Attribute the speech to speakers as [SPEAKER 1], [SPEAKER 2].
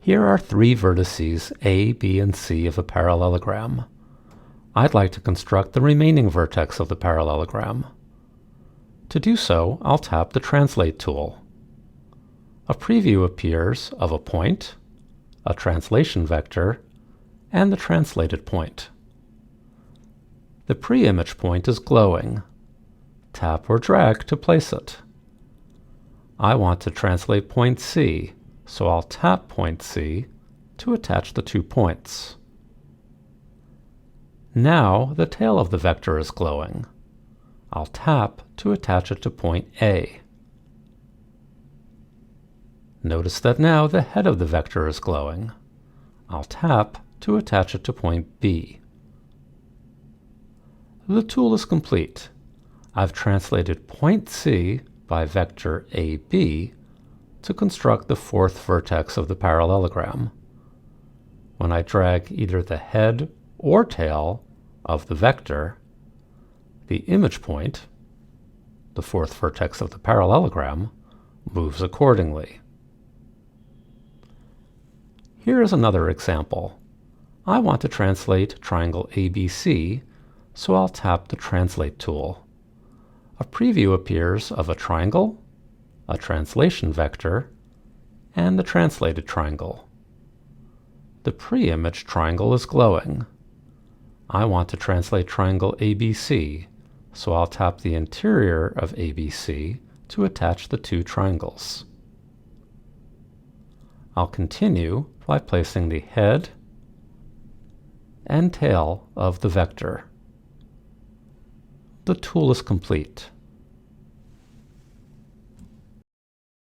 [SPEAKER 1] Here are three vertices A, B, and C of a parallelogram. I'd like to construct the remaining vertex of the parallelogram. To do so, I'll tap the Translate tool. A preview appears of a point, a translation vector, and the translated point. The pre-image point is glowing. Tap or drag to place it. I want to translate point C, so I'll tap point C to attach the 2 points. Now the tail of the vector is glowing. I'll tap to attach it to point A. Notice that now the head of the vector is glowing. I'll tap to attach it to point B. The tool is complete. I've translated point C by vector AB to construct the 4th vertex of the parallelogram. When I drag either the head or tail of the vector, the image point, the 4th vertex of the parallelogram, moves accordingly. Here is another example. I want to translate triangle ABC, so I'll tap the Translate tool. A preview appears of a triangle, a translation vector, and the translated triangle. The pre-image triangle is glowing. I want to translate triangle ABC, so I'll tap the interior of ABC to attach the 2 triangles. I'll continue by placing the head and tail of the vector. The tool is complete.